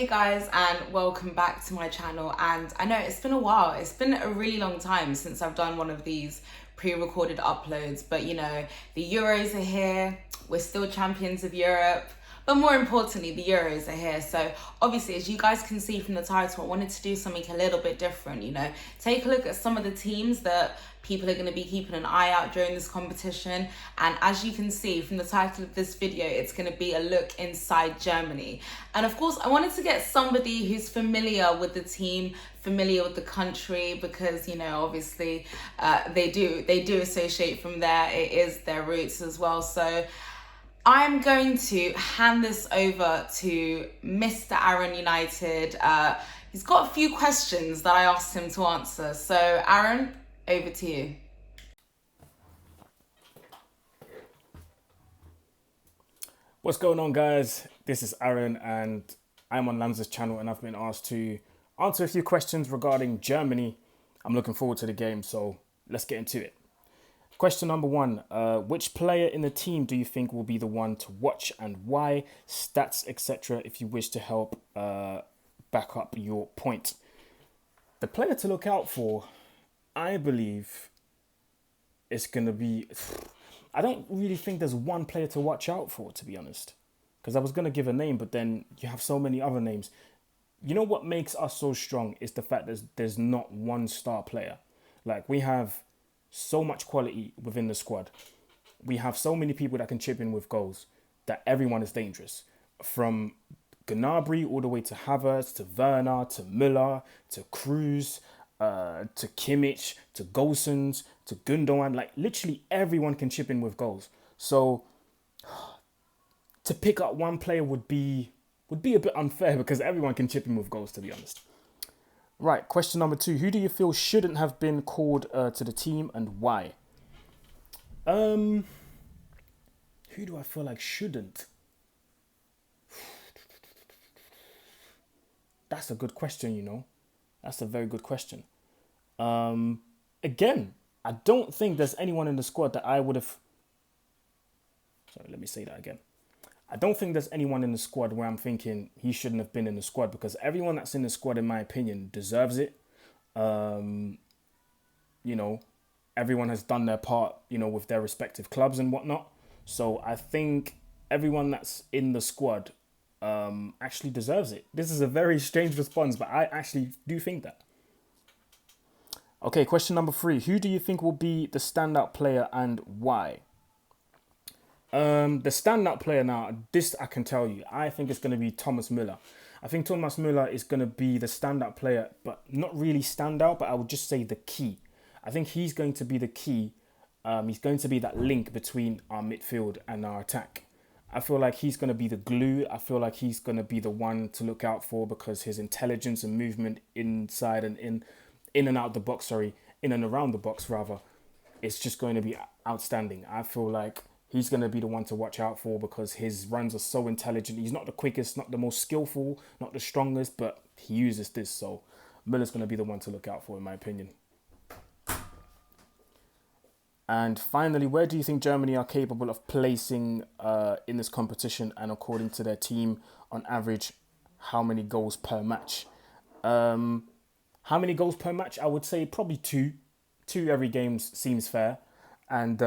Hey guys, and welcome back to my channel. And I know it's been a while, it's been a really long time since I've done one of these pre-recorded uploads, but you know, the Euros are here, we're still champions of Europe, but more importantly, the Euros are here. So obviously, as you guys can see from the title, I wanted to do something a little bit different, you know, take a look at some of the teams that people are going to be keeping an eye out during this competition. And as you can see from the title of this video, it's going to be a look inside Germany. And of course, I wanted to get somebody who's familiar with the team, familiar with the country, because, you know, obviously they do associate from there. It is their roots as well. So I'm going to hand this over to Mr. Aaron United. He's got a few questions that I asked him to answer. So Aaron, over to you. What's going on, guys? This is Aaron and I'm on Lanza's channel, and I've been asked to answer a few questions regarding Germany. I'm looking forward to the game, so let's get into it. Question number one, which player in the team do you think will be the one to watch and why? Stats, etc. if you wish to help back up your point. The player to look out for, I believe, is going to be... I don't really think there's one player to watch out for, to be honest. Because I was going to give a name, but then you have so many other names. You know what makes us so strong is the fact that there's not one star player. Like, we have so much quality within the squad. We have so many people that can chip in with goals that everyone is dangerous. From Gnabry all the way to Havertz, to Werner, to Müller, to Cruz, to Kimmich, to Gosens, to Gundogan. Like, literally everyone can chip in with goals. So to pick up one player would be a bit unfair because everyone can chip in with goals, to be honest. Right, question number two. Who do you feel shouldn't have been called to the team and why? Who do I feel like shouldn't? That's a good question, you know. That's a very good question. Again, I don't think there's anyone in the squad that I would have... Sorry, let me say that again. I don't think there's anyone in the squad where I'm thinking he shouldn't have been in the squad, because everyone that's in the squad, in my opinion, deserves it. You know, everyone has done their part, you know, with their respective clubs and whatnot. So I think everyone that's in the squad actually deserves it. This is a very strange response, but I actually do think that. Okay, question number three. Who do you think will be the standout player and why? The standout player now, this I can tell you, I think it's going to be Thomas Müller. I think Thomas Müller is going to be the standout player, but not really standout, but I would just say the key. I think he's going to be the key. He's going to be that link between our midfield and our attack. I feel like he's going to be the glue. I feel like he's going to be the one to look out for because his intelligence and movement inside and in and out the box, in and around the box rather, it's just going to be outstanding. I feel like he's going to be the one to watch out for because his runs are so intelligent. He's not the quickest, not the most skillful, not the strongest, but he uses this. So Müller's going to be the one to look out for, in my opinion. And finally, where do you think Germany are capable of placing in this competition? And according to their team, on average, how many goals per match? How many goals per match? I would say probably two. 2 every game seems fair. And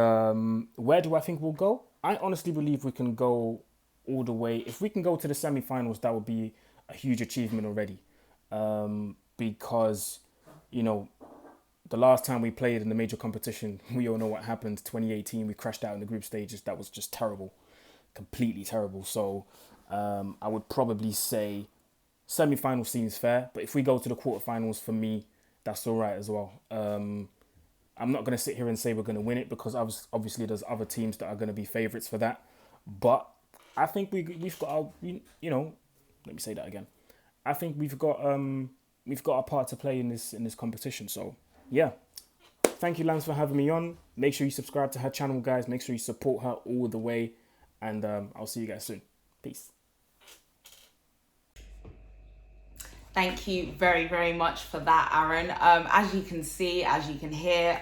where do I think we'll go? I honestly believe we can go all the way. If we can go to the semi-finals, that would be a huge achievement already. Because, you know, the last time we played in the major competition, we all know what happened. 2018, we crashed out in the group stages. That was just terrible. Completely terrible. So I would probably say semi-final seems fair. But if we go to the quarterfinals, for me, that's all right as well. I'm not going to sit here and say we're going to win it because obviously there's other teams that are going to be favourites for that. But I think we've got our, you know, let me say that again. I think we've got a part to play in this competition. So yeah, thank you, Lance, for having me on. Make sure you subscribe to her channel, guys. Make sure you support her all the way, and I'll see you guys soon. Peace. Thank you very, very much for that, Aaron. As you can see, as you can hear,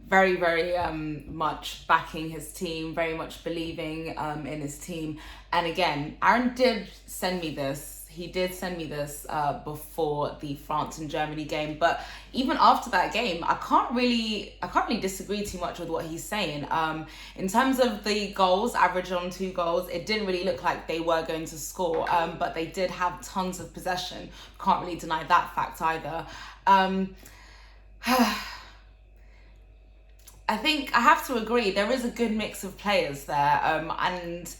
very, very much backing his team, very much believing in his team. And again, Aaron did send me this. He did send me this before the France and Germany game, but even after that game, I can't really disagree too much with what he's saying. In terms of the goals, average on 2 goals, it didn't really look like they were going to score, but they did have tons of possession. Can't really deny that fact either. I think I have to agree, there is a good mix of players there, and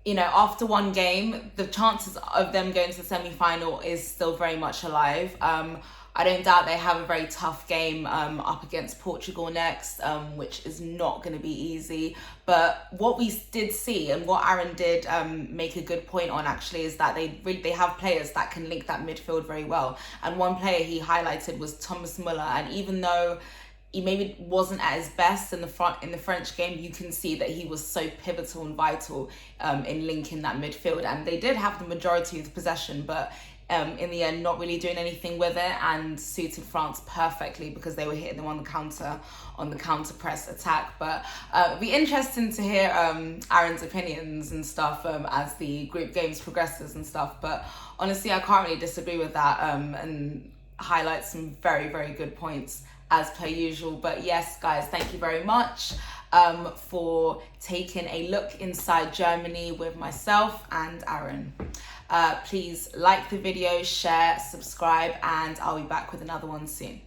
after one game, the chances of them going to the semi-final is still very much alive. I don't doubt they have a very tough game up against Portugal next, which is not going to be easy. But what we did see, and what Aaron did make a good point on actually, is that they have players that can link that midfield very well. And one player he highlighted was Thomas Muller, and even though he maybe wasn't at his best in the French game, you can see that he was so pivotal and vital in linking that midfield. And they did have the majority of the possession, but in the end, not really doing anything with it, and suited France perfectly because they were hitting them on the counter press attack. But it'd be interesting to hear Aaron's opinions and stuff as the group games progresses and stuff. But honestly, I can't really disagree with that and highlight some very, very good points as per usual. But yes, guys, thank you very much for taking a look inside Germany with myself and Aaron. Please like the video, share, subscribe, and I'll be back with another one soon.